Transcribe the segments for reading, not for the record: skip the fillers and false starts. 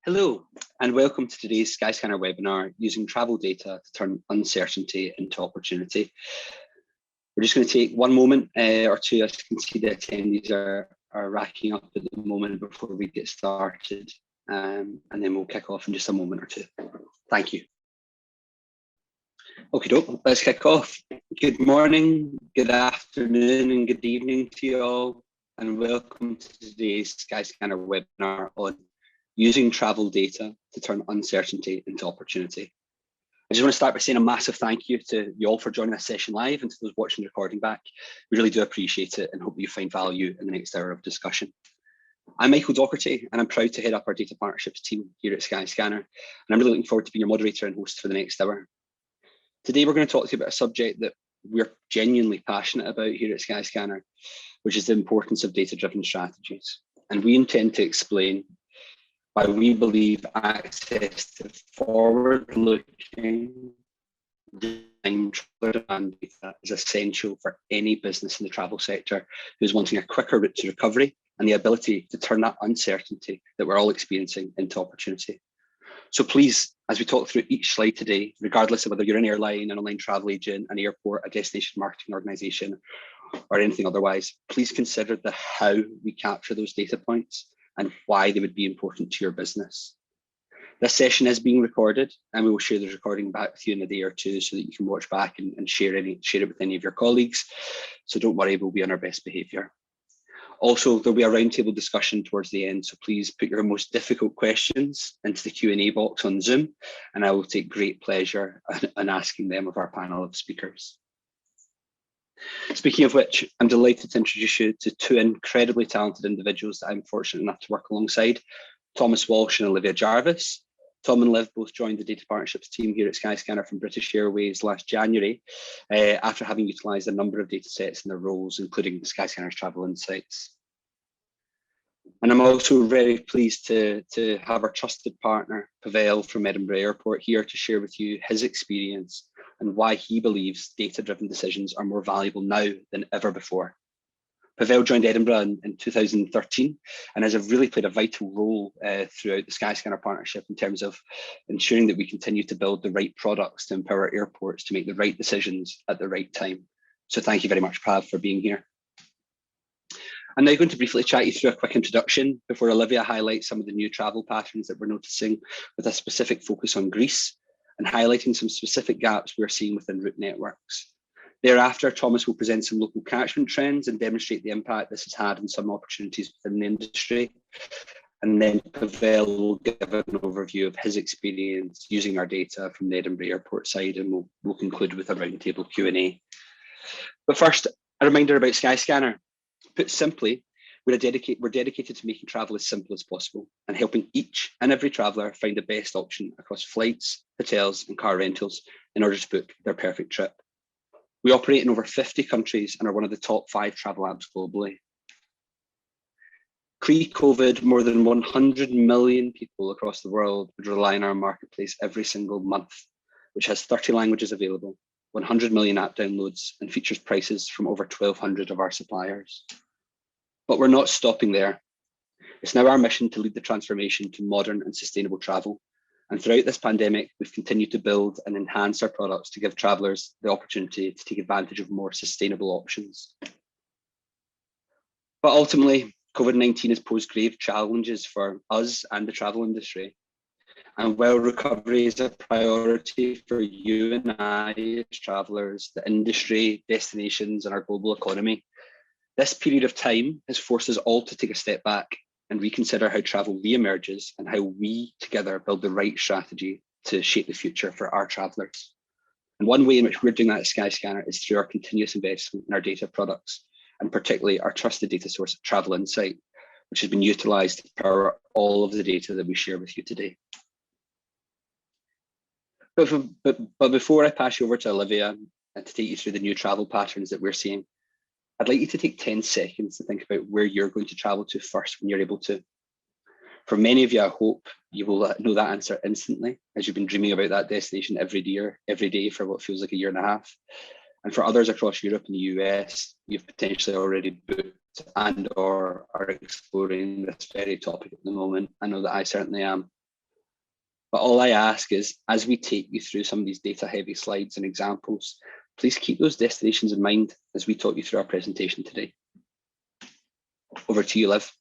Hello, and welcome to today's Skyscanner webinar, using travel data to turn uncertainty into opportunity. We're just going to take one moment or two. As you can see, the attendees are racking up at the moment before we get started, and then we'll kick off in just a moment or two. Thank you. Okay, let's kick off. Good morning, good afternoon, and good evening to you all, and welcome to today's Skyscanner webinar on using travel data to turn uncertainty into opportunity. I just want to start by saying a massive thank you to you all for joining this session live, and to those watching the recording back. We really do appreciate it and hope you find value in the next hour of discussion. I'm Michael Docherty, and I'm proud to head up our data partnerships team here at Skyscanner, and I'm really looking forward to being your moderator and host for the next hour. Today, we're going to talk to you about a subject that we're genuinely passionate about here at Skyscanner, which is the importance of data-driven strategies. And we intend to explain why we believe access to forward-looking demand data is essential for any business in the travel sector who's wanting a quicker route to recovery and the ability to turn that uncertainty that we're all experiencing into opportunity. So please, as we talk through each slide today, regardless of whether you're an airline, an online travel agent, an airport, a destination marketing organization, or anything otherwise, please consider the how we capture those data points and why they would be important to your business. This session is being recorded, and we will share the recording back with you in a day or two so that you can watch back and share it with any of your colleagues. So don't worry, we'll be on our best behaviour. Also, there'll be a roundtable discussion towards the end, so please put your most difficult questions into the Q&A box on Zoom, and I will take great pleasure in asking them of our panel of speakers. Speaking of which, I'm delighted to introduce you to two incredibly talented individuals that I'm fortunate enough to work alongside, Thomas Walsh and Olivia Jarvis. Tom and Liv both joined the data partnerships team here at Skyscanner from British Airways last January, after having utilised a number of data sets in their roles, including Skyscanner's Travel Insights. And I'm also very pleased to have our trusted partner, Pavel from Edinburgh Airport, here to share with you his experience and why he believes data-driven decisions are more valuable now than ever before. Pavel joined Edinburgh in 2013 and has really played a vital role throughout the Skyscanner partnership in terms of ensuring that we continue to build the right products to empower airports to make the right decisions at the right time. So thank you very much, Pav, for being here. I'm now going to briefly chat you through a quick introduction before Olivia highlights some of the new travel patterns that we're noticing, with a specific focus on Greece, and highlighting some specific gaps we're seeing within route networks. Thereafter, Thomas will present some local catchment trends and demonstrate the impact this has had on some opportunities within the industry. And then Pavel will give an overview of his experience using our data from the Edinburgh Airport side, and we'll conclude with a roundtable Q&A. But first, a reminder about Skyscanner. Put simply, we're dedicated to making travel as simple as possible and helping each and every traveller find the best option across flights, hotels, and car rentals in order to book their perfect trip. We operate in over 50 countries and are one of the top 5 travel apps globally. Pre-COVID, more than 100 million people across the world would rely on our marketplace every single month, which has 30 languages available, 100 million app downloads, and features prices from over 1,200 of our suppliers. But we're not stopping there. It's now our mission to lead the transformation to modern and sustainable travel. And throughout this pandemic, we've continued to build and enhance our products to give travellers the opportunity to take advantage of more sustainable options. But ultimately, COVID-19 has posed grave challenges for us and the travel industry. And while recovery is a priority for you and I as travellers, the industry, destinations, and our global economy, this period of time has forced us all to take a step back and reconsider how travel re-emerges and how we together build the right strategy to shape the future for our travellers. And one way in which we're doing that at Skyscanner is through our continuous investment in our data products, and particularly our trusted data source, Travel Insight, which has been utilised to power all of the data that we share with you today. But before I pass you over to Olivia to take you through the new travel patterns that we're seeing, I'd like you to take 10 seconds to think about where you're going to travel to first when you're able to. For many of you, I hope you will know that answer instantly, as you've been dreaming about that destination every day for what feels like a year and a half. And for others across Europe and the US, you've potentially already booked and or are exploring this very topic at the moment. I know that I certainly am. But all I ask is, as we take you through some of these data heavy slides and examples, please keep those destinations in mind as we talk you through our presentation today. Over to you, Liv.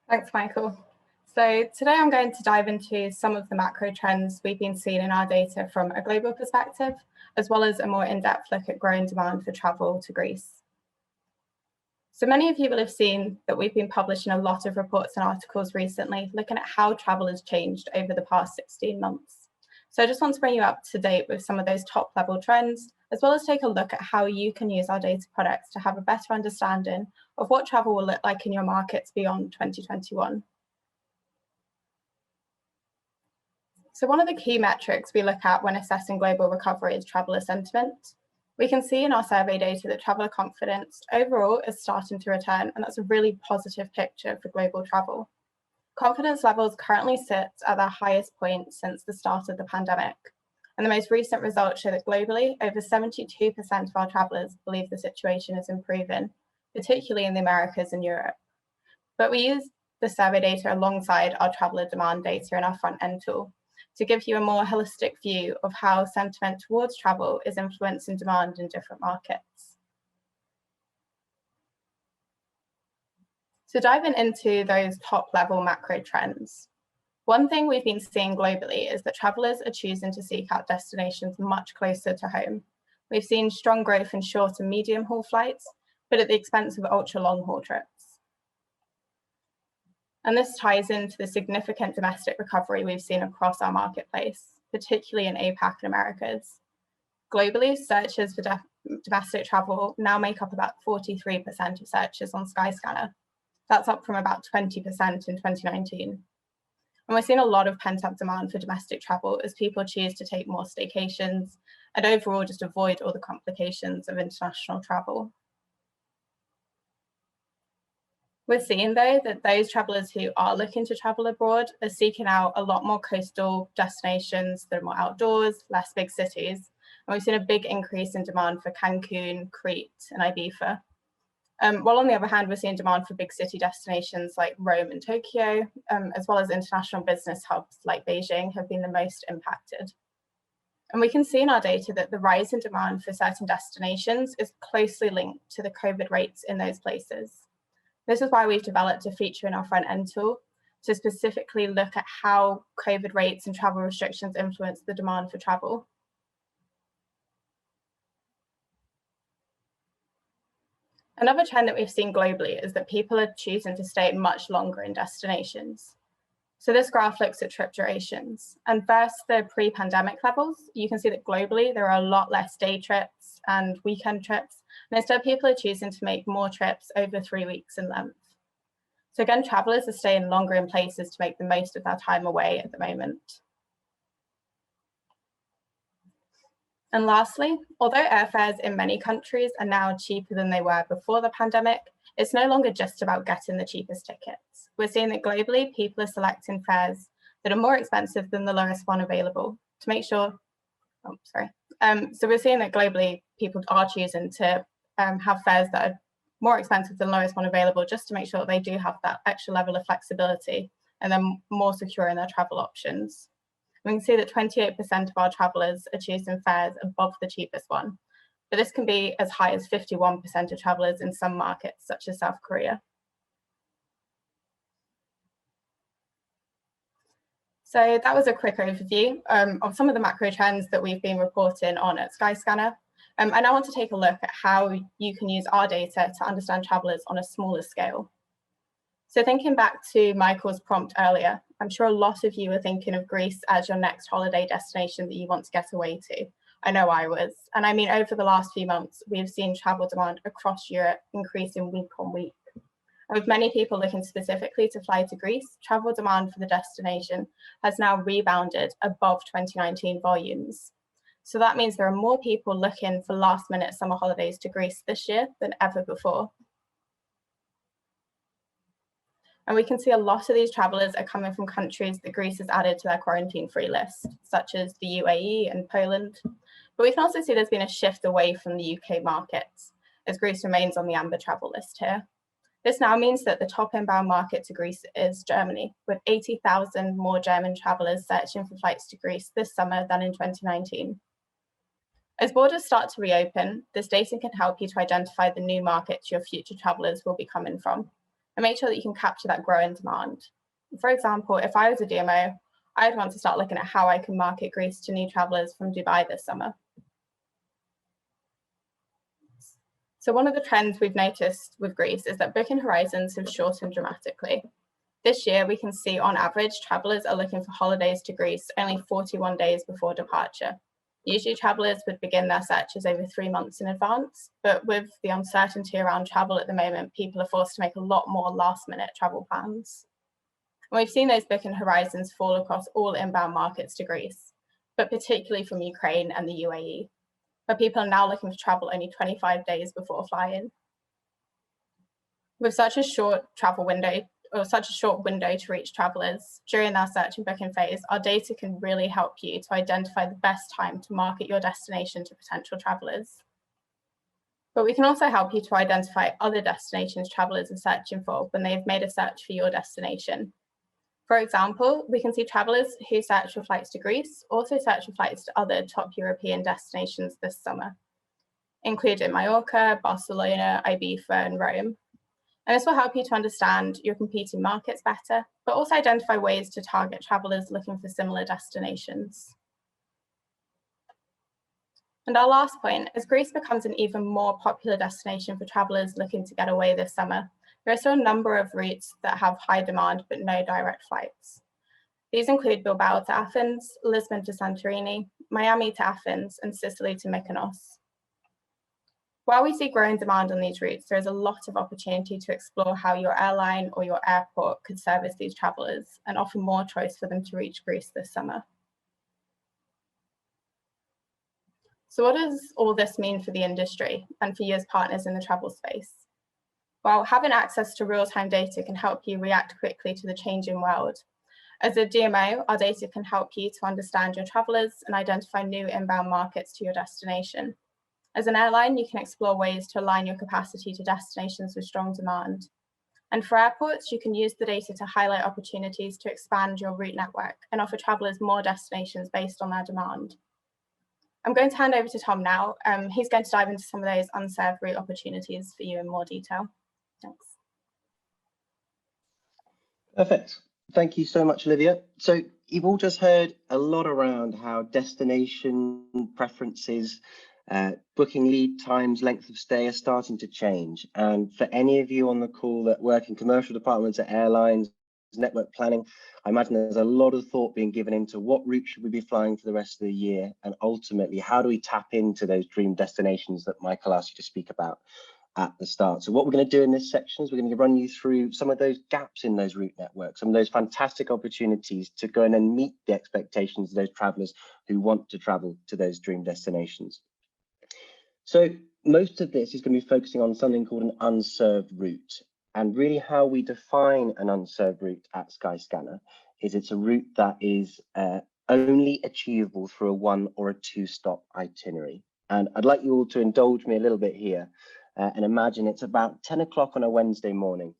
Thanks, Michael. So today I'm going to dive into some of the macro trends we've been seeing in our data from a global perspective, as well as a more in-depth look at growing demand for travel to Greece. So many of you will have seen that we've been publishing a lot of reports and articles recently looking at how travel has changed over the past 16 months. So I just want to bring you up to date with some of those top level trends, as well as take a look at how you can use our data products to have a better understanding of what travel will look like in your markets beyond 2021. So one of the key metrics we look at when assessing global recovery is traveller sentiment. We can see in our survey data that traveller confidence overall is starting to return, and that's a really positive picture for global travel. Confidence levels currently sit at their highest point since the start of the pandemic. And the most recent results show that globally, over 72% of our travellers believe the situation is improving, particularly in the Americas and Europe. But we use the survey data alongside our traveller demand data in our front end tool to give you a more holistic view of how sentiment towards travel is influencing demand in different markets. So diving into those top level macro trends, one thing we've been seeing globally is that travellers are choosing to seek out destinations much closer to home. We've seen strong growth in short and medium haul flights, but at the expense of ultra long haul trips. And this ties into the significant domestic recovery we've seen across our marketplace, particularly in APAC and Americas. Globally, searches for domestic travel now make up about 43% of searches on Skyscanner. That's up from about 20% in 2019. And we're seeing a lot of pent-up demand for domestic travel as people choose to take more staycations and overall just avoid all the complications of international travel. We're seeing, though, that those travellers who are looking to travel abroad are seeking out a lot more coastal destinations that are more outdoors, less big cities. And we've seen a big increase in demand for Cancun, Crete, and Ibiza. While on the other hand, we're seeing demand for big city destinations like Rome and Tokyo, as well as international business hubs like Beijing have been the most impacted. And we can see in our data that the rise in demand for certain destinations is closely linked to the COVID rates in those places. This is why we've developed a feature in our front end tool to specifically look at how COVID rates and travel restrictions influence the demand for travel. Another trend that we've seen globally is that people are choosing to stay much longer in destinations. So this graph looks at trip durations, and versus the pre-pandemic levels, you can see that globally there are a lot less day trips and weekend trips, and instead people are choosing to make more trips over 3 weeks in length. So again, travellers are staying longer in places to make the most of their time away at the moment. And lastly, although airfares in many countries are now cheaper than they were before the pandemic, it's no longer just about getting the cheapest tickets. We're seeing that globally, people are selecting fares that are more expensive than the lowest one available to make sure, so we're seeing that globally, people are choosing to have fares that are more expensive than the lowest one available just to make sure that they do have that extra level of flexibility and then more secure in their travel options. We can see that 28% of our travellers are choosing fares above the cheapest one, but this can be as high as 51% of travellers in some markets, such as South Korea. So that was a quick overview of some of the macro trends that we've been reporting on at Skyscanner. And I want to take a look at how you can use our data to understand travellers on a smaller scale. So thinking back to Michael's prompt earlier, I'm sure a lot of you are thinking of Greece as your next holiday destination that you want to get away to. I know I was. And I mean, over the last few months, we have seen travel demand across Europe increasing week on week. And with many people looking specifically to fly to Greece, travel demand for the destination has now rebounded above 2019 volumes. So that means there are more people looking for last minute summer holidays to Greece this year than ever before. And we can see a lot of these travellers are coming from countries that Greece has added to their quarantine-free list, such as the UAE and Poland. But we can also see there's been a shift away from the UK markets, as Greece remains on the amber travel list here. This now means that the top inbound market to Greece is Germany, with 80,000 more German travellers searching for flights to Greece this summer than in 2019. As borders start to reopen, this data can help you to identify the new markets your future travellers will be coming from, and make sure that you can capture that growing demand. For example, if I was a DMO, I'd want to start looking at how I can market Greece to new travellers from Dubai this summer. So one of the trends we've noticed with Greece is that booking horizons have shortened dramatically. This year, we can see on average, travellers are looking for holidays to Greece only 41 days before departure. Usually travellers would begin their searches over 3 months in advance, but with the uncertainty around travel at the moment, people are forced to make a lot more last-minute travel plans. And we've seen those booking horizons fall across all inbound markets to Greece, but particularly from Ukraine and the UAE, where people are now looking to travel only 25 days before flying. With such a short travel window, or such a short window to reach travellers during their search and booking phase, our data can really help you to identify the best time to market your destination to potential travellers. But we can also help you to identify other destinations travellers are searching for when they've made a search for your destination. For example, we can see travellers who search for flights to Greece also search for flights to other top European destinations this summer, including Mallorca, Barcelona, Ibiza, and Rome. And this will help you to understand your competing markets better, but also identify ways to target travellers looking for similar destinations. And our last point, as Greece becomes an even more popular destination for travellers looking to get away this summer, there are still a number of routes that have high demand but no direct flights. These include Bilbao to Athens, Lisbon to Santorini, Miami to Athens, and Sicily to Mykonos. While we see growing demand on these routes, there is a lot of opportunity to explore how your airline or your airport could service these travellers and offer more choice for them to reach Greece this summer. So what does all this mean for the industry and for you as partners in the travel space? Well, having access to real-time data can help you react quickly to the changing world. As a DMO, our data can help you to understand your travellers and identify new inbound markets to your destination. As an airline, you can explore ways to align your capacity to destinations with strong demand. And for airports, you can use the data to highlight opportunities to expand your route network and offer travellers more destinations based on their demand. I'm going to hand over to Tom now. He's going to dive into some of those unserved route opportunities for you in more detail. Thanks. Perfect. Thank you so much, Olivia. So you've all just heard a lot around how destination preferences, booking lead times, length of stay are starting to change. And for any of you on the call that work in commercial departments at airlines, network planning, I imagine there's a lot of thought being given into what route should we be flying for the rest of the year, and ultimately how do we tap into those dream destinations that Michael asked you to speak about at the start. So what we're going to do in this section is we're going to run you through some of those gaps in those route networks, some of those fantastic opportunities to go in and meet the expectations of those travelers who want to travel to those dream destinations. So most of this is going to be focusing on something called an unserved route. And really how we define an unserved route at Skyscanner is it's a route that is only achievable through a 1 or a 2 stop itinerary. And I'd like you all to indulge me a little bit here and imagine it's about 10 o'clock on a Wednesday morning.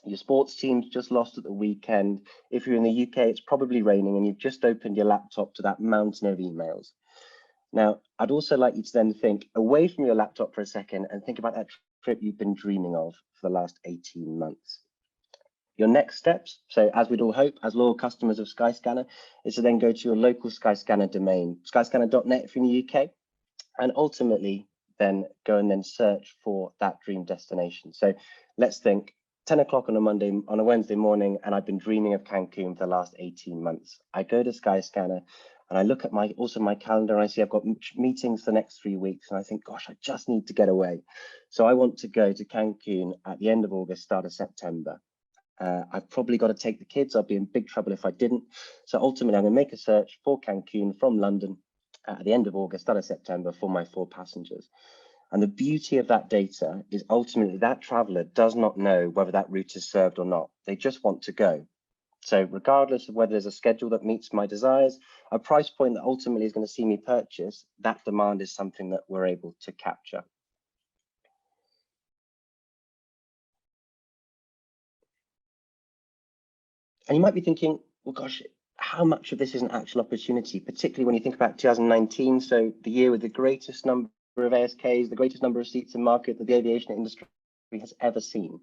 Your sports team's just lost at the weekend. If you're in the UK, it's probably raining and you've just opened your laptop to that mountain of emails. Now, I'd also like you to then think away from your laptop for a second and think about that trip you've been dreaming of for the last 18 months. Your next steps, so as we'd all hope, as loyal customers of Skyscanner, is to then go to your local Skyscanner domain, skyscanner.net if you're in the UK, and ultimately then go and then search for that dream destination. So let's think 10 o'clock on a Wednesday morning, and I've been dreaming of Cancun for the last 18 months. I go to Skyscanner and I look at my calendar and I see I've got meetings for the next 3 weeks and I think, gosh, I just need to get away. So I want to go to Cancun at the end of August, start of September. I've probably got to take the kids. I'll be in big trouble if I didn't. So ultimately I'm going to make a search for Cancun from London at the end of August, start of September for my 4 passengers. And the beauty of that data is ultimately that traveler does not know whether that route is served or not. They just want to go. So regardless of whether there's a schedule that meets my desires, a price point that ultimately is going to see me purchase, that demand is something that we're able to capture. And you might be thinking, well, gosh, how much of this is an actual opportunity, particularly when you think about 2019, so the year with the greatest number of ASKs, the greatest number of seats in market that the aviation industry has ever seen.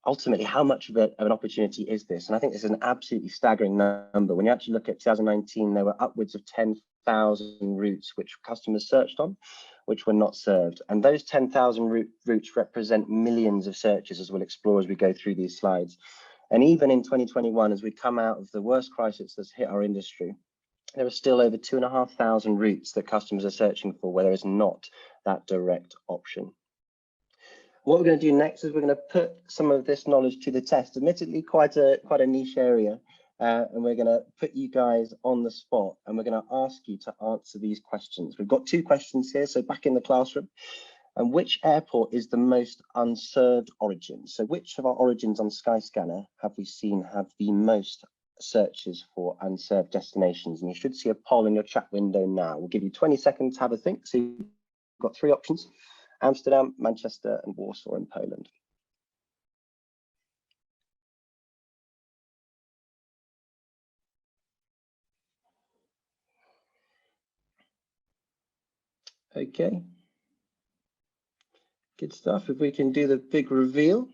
Ultimately, how much of an opportunity is this? And I think this is an absolutely staggering number. When you actually look at 2019, there were upwards of 10,000 routes which customers searched on, which were not served. And those 10,000 routes represent millions of searches, as we'll explore as we go through these slides. And even in 2021, as we come out of the worst crisis that's hit our industry, there are still over 2,500 routes that customers are searching for where there is not that direct option. What we're going to do next is we're going to put some of this knowledge to the test, admittedly quite a niche area, and we're going to put you guys on the spot, and we're going to ask you to answer these questions. We've got 2 questions here, so back in the classroom. And which airport is the most unserved origin? So which of our origins on Skyscanner have we seen have the most searches for unserved destinations? And you should see a poll in your chat window now. We'll give you 20 seconds to have a think. So you've got 3 options: Amsterdam, Manchester, and Warsaw in Poland. Okay. Good stuff. If we can do the big reveal.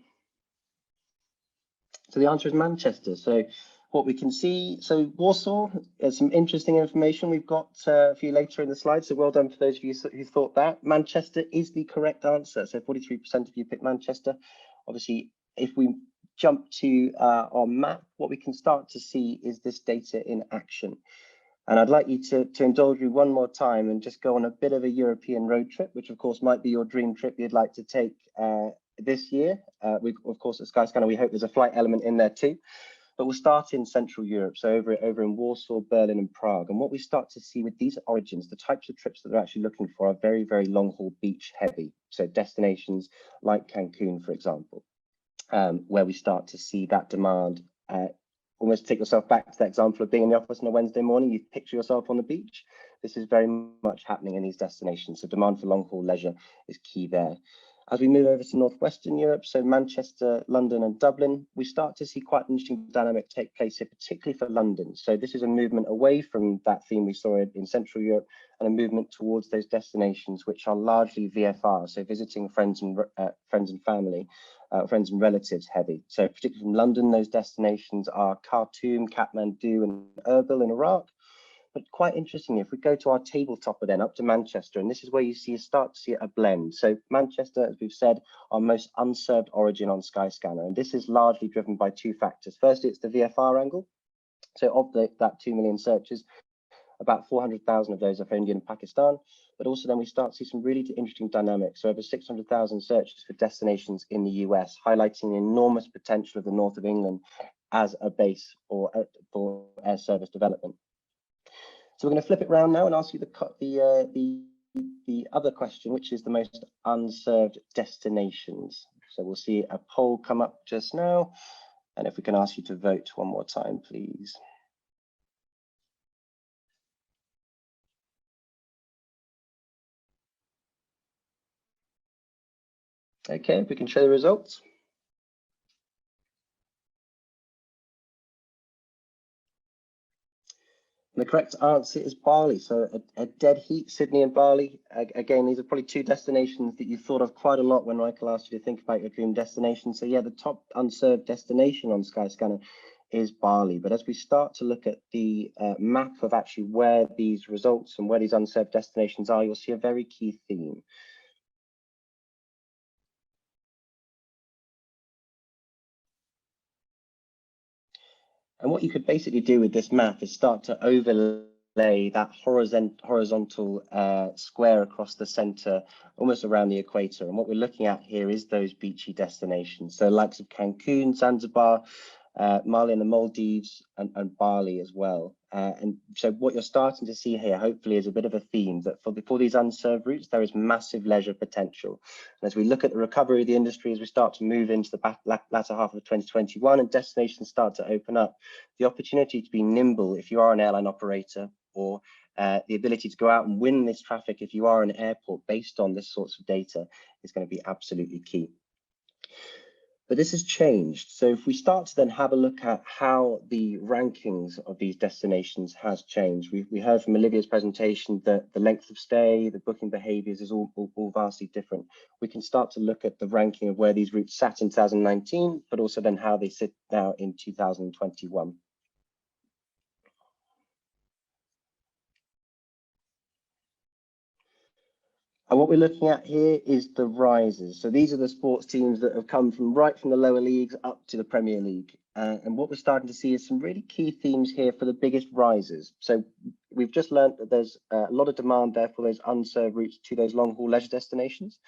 So the answer is Manchester. So what we can see, so Warsaw, there's some interesting information we've got a few later in the slide. So well done for those of you who thought that. Manchester is the correct answer. So 43% of you picked Manchester. Obviously, if we jump to our map, what we can start to see is this data in action. And I'd like you to indulge me one more time and just go on a bit of a European road trip, which of course might be your dream trip you'd like to take this year. Of course, at Skyscanner, we hope there's a flight element in there too. But we'll start in Central Europe, so over in Warsaw, Berlin, and Prague. And what we start to see with these origins, the types of trips that they're actually looking for are very, very long-haul beach heavy. So destinations like Cancun, for example, where we start to see that demand. Almost take yourself back to that example of being in the office on a Wednesday morning, you picture yourself on the beach. This is very much happening in these destinations. So demand for long-haul leisure is key there. As we move over to Northwestern Europe, so Manchester, London, and Dublin, we start to see quite an interesting dynamic take place here, particularly for London. So this is a movement away from that theme we saw in Central Europe and a movement towards those destinations which are largely VFR, so visiting friends and family, friends and relatives heavy. So particularly from London, those destinations are Khartoum, Kathmandu, and Erbil in Iraq. But quite interestingly, if we go to our tabletopper then up to Manchester, and this is where you start to see a blend. So Manchester, as we've said, our most unserved origin on Skyscanner, and this is largely driven by 2 factors. Firstly, it's the VFR angle. So of that 2 million searches, about 400,000 of those are for India and Pakistan. But also then we start to see some really interesting dynamics. So over 600,000 searches for destinations in the US, highlighting the enormous potential of the north of England as a base for air service development. So we're going to flip it around now and ask you the other question, which is the most unserved destinations. So we'll see a poll come up just now. And if we can ask you to vote one more time, please. Okay, if we can show the results. And the correct answer is Bali. So a dead heat, Sydney and Bali. Again, these are probably 2 destinations that you thought of quite a lot when Michael asked you to think about your dream destination. So yeah, the top unserved destination on Skyscanner is Bali. But as we start to look at the map of actually where these results and where these unserved destinations are, you'll see a very key theme. And what you could basically do with this map is start to overlay that horizontal square across the center, almost around the equator. And what we're looking at here is those beachy destinations. So likes of Cancun, Zanzibar, Mali and the Maldives, and Bali as well. And so what you're starting to see here, hopefully, is a bit of a theme that for these unserved routes, there is massive leisure potential. And as we look at the recovery of the industry, as we start to move into the latter half of 2021 and destinations start to open up, the opportunity to be nimble if you are an airline operator, or the ability to go out and win this traffic if you are an airport based on this sorts of data is going to be absolutely key. But this has changed. So if we start to then have a look at how the rankings of these destinations has changed, we heard from Olivia's presentation that the length of stay, the booking behaviors is all vastly different. We can start to look at the ranking of where these routes sat in 2019, but also then how they sit now in 2021. And what we're looking at here is the rises. So these are the sports teams that have come from right from the lower leagues up to the Premier League. And what we're starting to see is some really key themes here for the biggest rises. So we've just learned that there's a lot of demand there for those unserved routes to those long haul leisure destinations.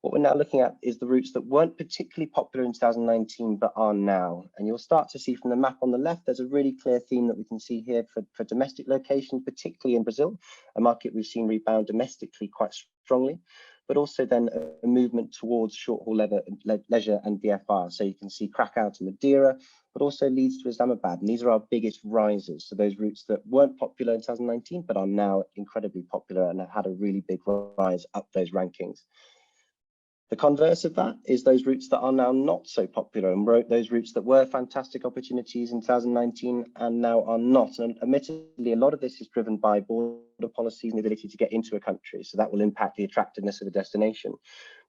What we're now looking at is the routes that weren't particularly popular in 2019, but are now. And you'll start to see from the map on the left, there's a really clear theme that we can see here for domestic locations, particularly in Brazil, a market we've seen rebound domestically quite strongly, but also then a movement towards short haul leisure and VFR. So you can see Krakow to Madeira, but also Leeds to Islamabad. And these are our biggest risers. So those routes that weren't popular in 2019, but are now incredibly popular and have had a really big rise up those rankings. The converse of that is those routes that are now not so popular, and those routes that were fantastic opportunities in 2019 and now are not. And admittedly, a lot of this is driven by border policies and the ability to get into a country. So that will impact the attractiveness of the destination.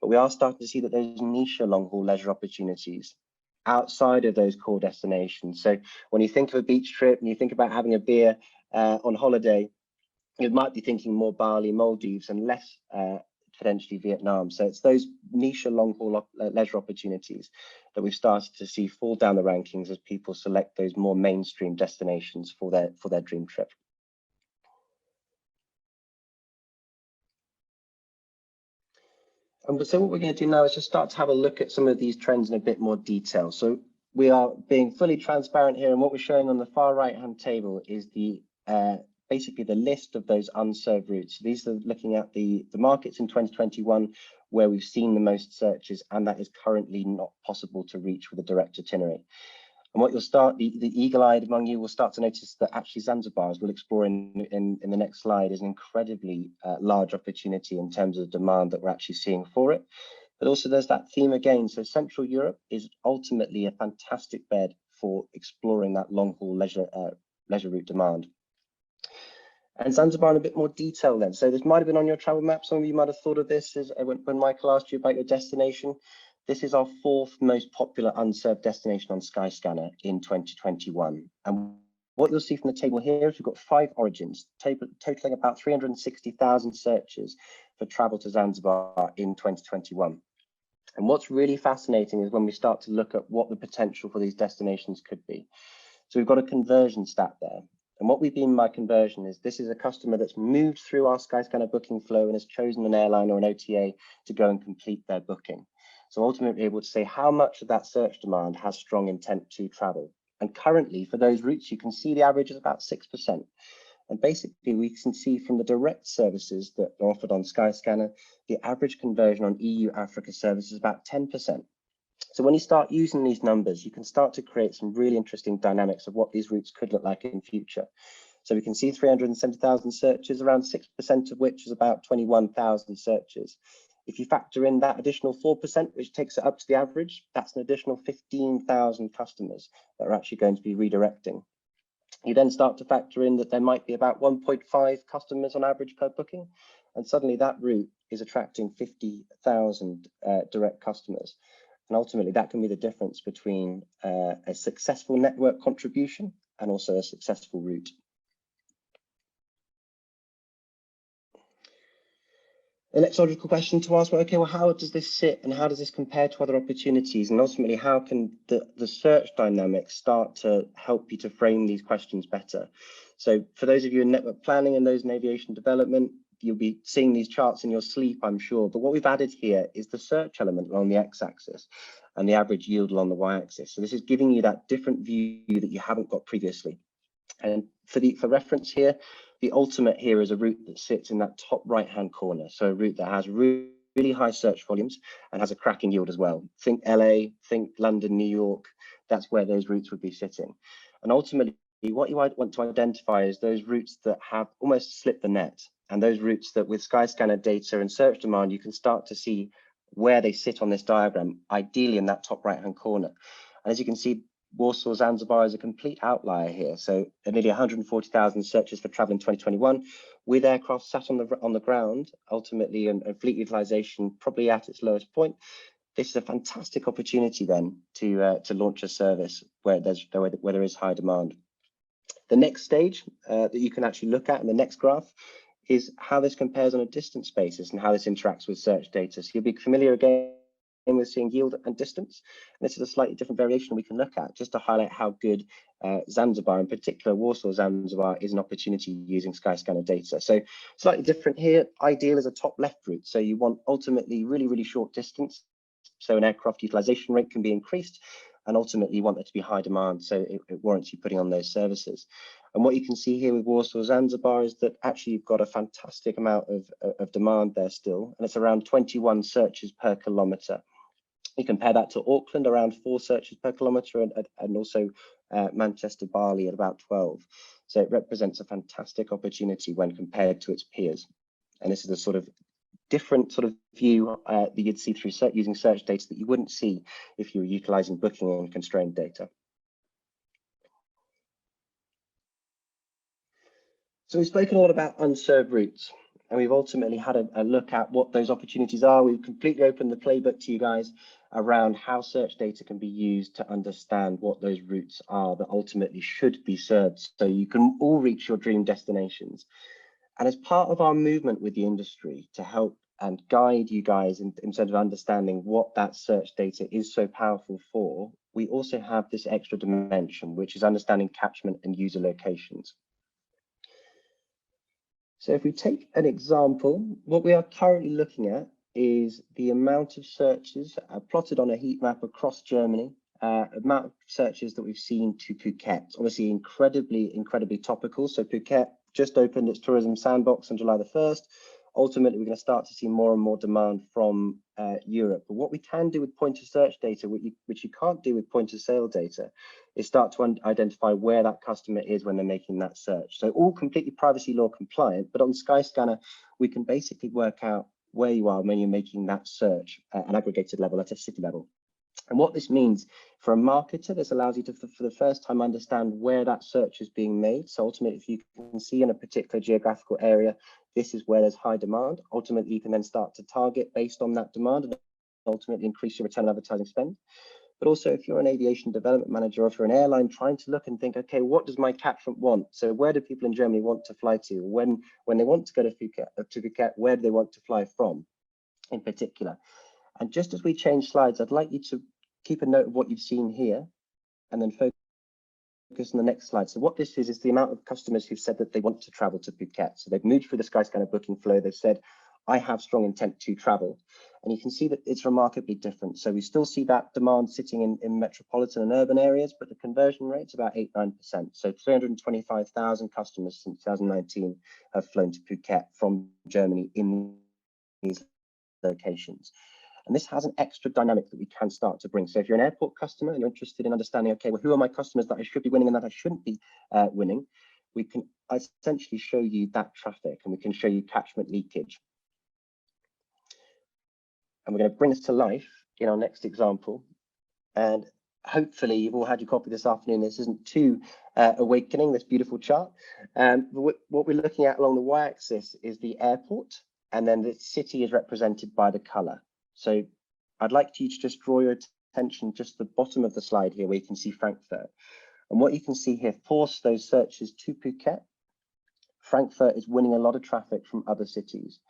But we are starting to see that those niche long-haul leisure opportunities outside of those core destinations. So when you think of a beach trip and you think about having a beer on holiday, you might be thinking more Bali, Maldives, and less potentially Vietnam. So it's those niche long-haul leisure opportunities that we've started to see fall down the rankings as people select those more mainstream destinations for their dream trip. And so what we're going to do now is just start to have a look at some of these trends in a bit more detail. So we are being fully transparent here, and what we're showing on the far right-hand table is the basically the list of those unserved routes. These are looking at the markets in 2021 where we've seen the most searches, and that is currently not possible to reach with a direct itinerary. And what you'll start, the eagle-eyed among you will start to notice that actually Zanzibar, as we'll explore in the next slide, is an incredibly large opportunity in terms of demand that we're actually seeing for it. But also there's that theme again. So Central Europe is ultimately a fantastic bed for exploring that long-haul leisure route demand. And Zanzibar in a bit more detail then. So this might have been on your travel map. Some of you might have thought of this as when Michael asked you about your destination. This is our fourth most popular unserved destination on Skyscanner in 2021. And what you'll see from the table here is we've got 5 origins, totaling about 360,000 searches for travel to Zanzibar in 2021. And what's really fascinating is when we start to look at what the potential for these destinations could be. So we've got a conversion stat there. And what we mean by conversion is this is a customer that's moved through our Skyscanner booking flow and has chosen an airline or an OTA to go and complete their booking. So ultimately able to say how much of that search demand has strong intent to travel. And currently for those routes, you can see the average is about 6%. And basically we can see from the direct services that are offered on Skyscanner, the average conversion on EU Africa services is about 10%. So when you start using these numbers, you can start to create some really interesting dynamics of what these routes could look like in future. So we can see 370,000 searches, around 6% of which is about 21,000 searches. If you factor in that additional 4%, which takes it up to the average, that's an additional 15,000 customers that are actually going to be redirecting. You then start to factor in that there might be about 1.5 customers on average per booking, and suddenly that route is attracting 50,000 direct customers. And ultimately, that can be the difference between a successful network contribution and also a successful route. The next logical question to ask, well, okay, well, how does this sit and how does this compare to other opportunities? And ultimately, how can the search dynamics start to help you to frame these questions better? So for those of you in network planning and those in aviation development, you'll be seeing these charts in your sleep, I'm sure. But what we've added here is the search element along the x-axis and the average yield along the y-axis. So this is giving you that different view that you haven't got previously. And for reference here, the ultimate here is a route that sits in that top right-hand corner. So a route that has really high search volumes and has a cracking yield as well. Think LA, think London, New York. That's where those routes would be sitting. And ultimately, what you might want to identify is those routes that have almost slipped the net, and those routes that with Skyscanner data and search demand, you can start to see where they sit on this diagram, ideally in that top right-hand corner. And as you can see, Warsaw Zanzibar is a complete outlier here. So nearly 140,000 searches for travel in 2021, with aircraft sat on the ground, ultimately, and fleet utilization probably at its lowest point. This is a fantastic opportunity then to launch a service where there is high demand. The next stage that you can actually look at in the next graph is how this compares on a distance basis and how this interacts with search data. So you'll be familiar again with seeing yield and distance. And this is a slightly different variation we can look at just to highlight how good Zanzibar, in particular Warsaw Zanzibar, is an opportunity using Skyscanner data. So slightly different here. Ideal is a top left route. So you want ultimately really, really short distance. So an aircraft utilization rate can be increased, and ultimately you want there to be high demand, so it warrants you putting on those services. And what you can see here with Warsaw Zanzibar is that actually you've got a fantastic amount of demand there still, and it's around 21 searches per kilometre. You compare that to Auckland, around 4 searches per kilometre, and also Manchester, Bali at about 12. So it represents a fantastic opportunity when compared to its peers. And this is a sort of different sort of view that you'd see through using search data that you wouldn't see if you were utilizing booking and constrained data. So we've spoken a lot about unserved routes, and we've ultimately had a look at what those opportunities are. We've completely opened the playbook to you guys around how search data can be used to understand what those routes are that ultimately should be served so you can all reach your dream destinations. And as part of our movement with the industry to help and guide you guys in terms of understanding what that search data is so powerful for, we also have this extra dimension, which is understanding catchment and user locations. So if we take an example, what we are currently looking at is the amount of searches plotted on a heat map across Germany, amount of searches that we've seen to Phuket. Obviously incredibly topical. So Phuket just opened its tourism sandbox on July the 1st. Ultimately, we're going to start to see more and more demand from Europe. But what we can do with point of search data, which you can't do with point of sale data, is start to identify where that customer is when they're making that search. So all completely privacy law compliant, but on Skyscanner, we can basically work out where you are when you're making that search at an aggregated level, at a city level. And what this means for a marketer, this allows you to, for the first time, understand where that search is being made. So ultimately, if you can see in a particular geographical area, this is where there's high demand. Ultimately, you can then start to target based on that demand and ultimately increase your return on advertising spend. But also, if you're an aviation development manager or if you're an airline trying to look and think, okay, what does my catchment want? So where do people in Germany want to fly to? When they want to go to Phuket, where do they want to fly from in particular? And just as we change slides, I'd like you to keep a note of what you've seen here and then focus on the next slide. So what this is the amount of customers who've said that they want to travel to Phuket. So they've moved through the Skyscanner booking flow. They've said, I have strong intent to travel. And you can see that it's remarkably different. So we still see that demand sitting in metropolitan and urban areas, but the conversion rate's about 8–9%. So 325,000 customers since 2019 have flown to Phuket from Germany in these locations. And this has an extra dynamic that we can start to bring. So if you're an airport customer and you're interested in understanding, okay, well, who are my customers that I should be winning and that I shouldn't be winning, we can essentially show you that traffic and we can show you catchment leakage. And we're going to bring this to life in our next example. And hopefully you've all had your copy this afternoon. This isn't too awakening, this beautiful chart. What we're looking at along the y-axis is the airport, and then the city is represented by the color. So I'd like you to just draw your attention just the bottom of the slide here where you can see Frankfurt. And what you can see here, force those searches to Phuket. Frankfurt is winning a lot of traffic from other cities.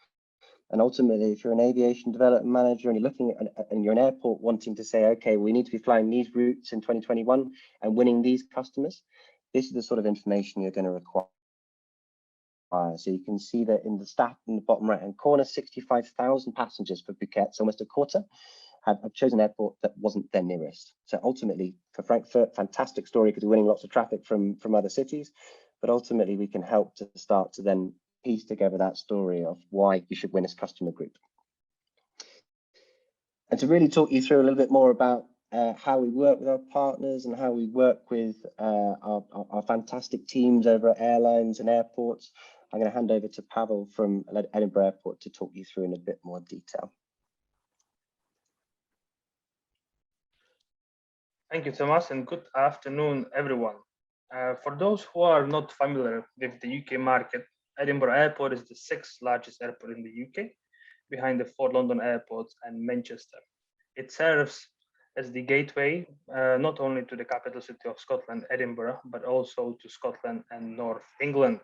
And ultimately, if you're an aviation development manager and you're looking at and you're an airport wanting to say, okay, we need to be flying these routes in 2021 and winning these customers, this is the sort of information you're going to require. So you can see that in the stat in the bottom right-hand corner, 65,000 passengers for Phuket, so almost a quarter, have chosen an airport that wasn't their nearest. So ultimately, for Frankfurt, fantastic story because we're winning lots of traffic from other cities, but ultimately we can help to start to then piece together that story of why you should win this customer group. And to really talk you through a little bit more about how we work with our partners and how we work with our fantastic teams over at airlines and airports, I'm going to hand over to Pavel from Edinburgh Airport to talk you through in a bit more detail. Thank you, Thomas, and good afternoon, everyone. For those who are not familiar with the UK market, Edinburgh Airport is the sixth largest airport in the UK, behind the four London airports and Manchester. It serves as the gateway not only to the capital city of Scotland, Edinburgh, but also to Scotland and North England.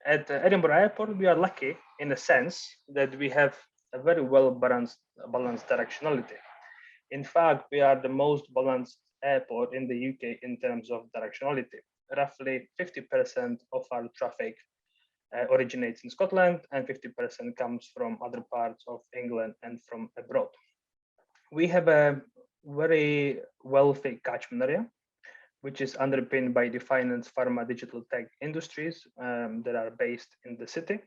At Edinburgh Airport, we are lucky in the sense that we have a very well balanced directionality. In fact, we are the most balanced airport in the UK in terms of directionality. Roughly 50% of our traffic originates in Scotland and 50% comes from other parts of England and from abroad. We have a very wealthy catchment area, which is underpinned by the finance, pharma, digital tech industries that are based in the city.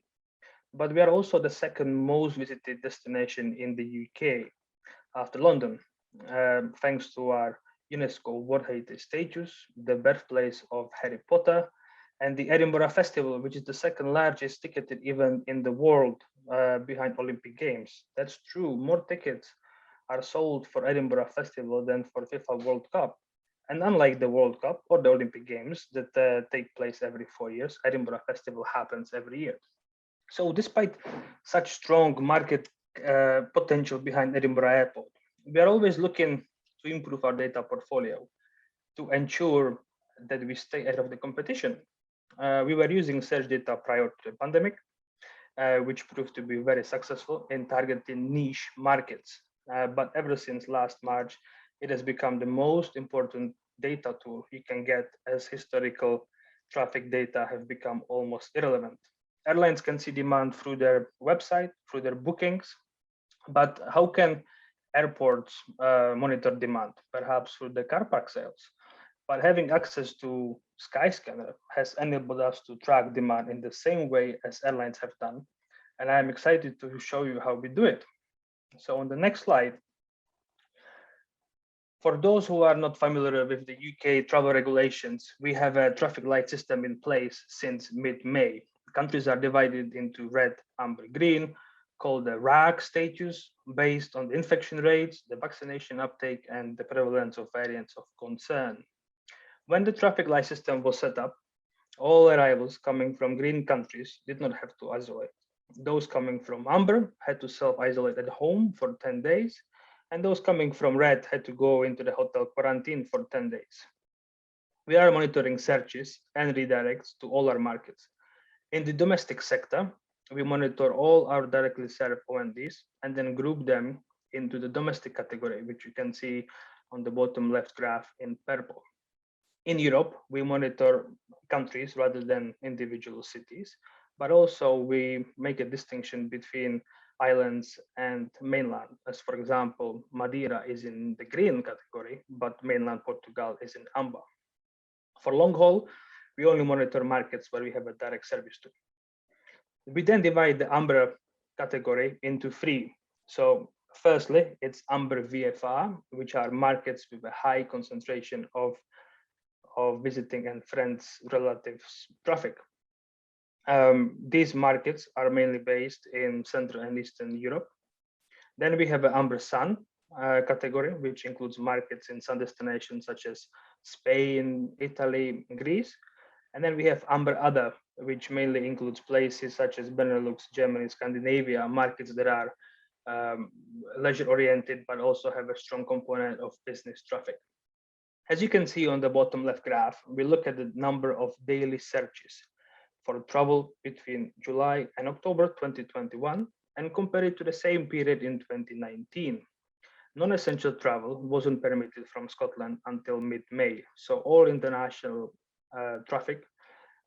But we are also the second most visited destination in the UK after London, thanks to our UNESCO World Heritage status, the birthplace of Harry Potter, and the Edinburgh Festival, which is the second largest ticketed event in the world behind Olympic Games. That's true. More tickets are sold for Edinburgh Festival than for FIFA World Cup. And unlike the World Cup or the Olympic Games that take place every 4 years, Edinburgh Festival happens every year. So despite such strong market potential behind Edinburgh Airport, we are always looking to improve our data portfolio to ensure that we stay ahead of the competition. We were using search data prior to the pandemic, which proved to be very successful in targeting niche markets. But ever since last March, it has become the most important data tool you can get, as historical traffic data have become almost irrelevant. Airlines can see demand through their website, through their bookings, but how can airports monitor demand? Perhaps through the car park sales. But having access to Skyscanner has enabled us to track demand in the same way as airlines have done. And I'm excited to show you how we do it. So on the next slide, for those who are not familiar with the UK travel regulations, we have a traffic light system in place since mid-May. Countries are divided into red, amber, green, called the RAG status, based on the infection rates, the vaccination uptake, and the prevalence of variants of concern. When the traffic light system was set up, all arrivals coming from green countries did not have to isolate. Those coming from amber had to self-isolate at home for 10 days, and those coming from red had to go into the hotel quarantine for 10 days. We are monitoring searches and redirects to all our markets. In the domestic sector, we monitor all our directly served ONDs and then group them into the domestic category, which you can see on the bottom left graph in purple. In Europe, we monitor countries rather than individual cities, but also we make a distinction between islands and mainland, as for example, Madeira is in the green category, but mainland Portugal is in amber. For long haul, we only monitor markets where we have a direct service to. We then divide the amber category into three. So firstly, it's amber VFR, which are markets with a high concentration of visiting and friends, relatives traffic. These markets are mainly based in Central and Eastern Europe. Then we have an amber sun category, which includes markets in some destinations such as Spain, Italy, Greece. And then we have amber other, which mainly includes places such as Benelux, Germany, Scandinavia, markets that are leisure oriented, but also have a strong component of business traffic. As you can see on the bottom left graph, we look at the number of daily searches for travel between July and October 2021 and compare it to the same period in 2019. Non-essential travel wasn't permitted from Scotland until mid-May, so all international traffic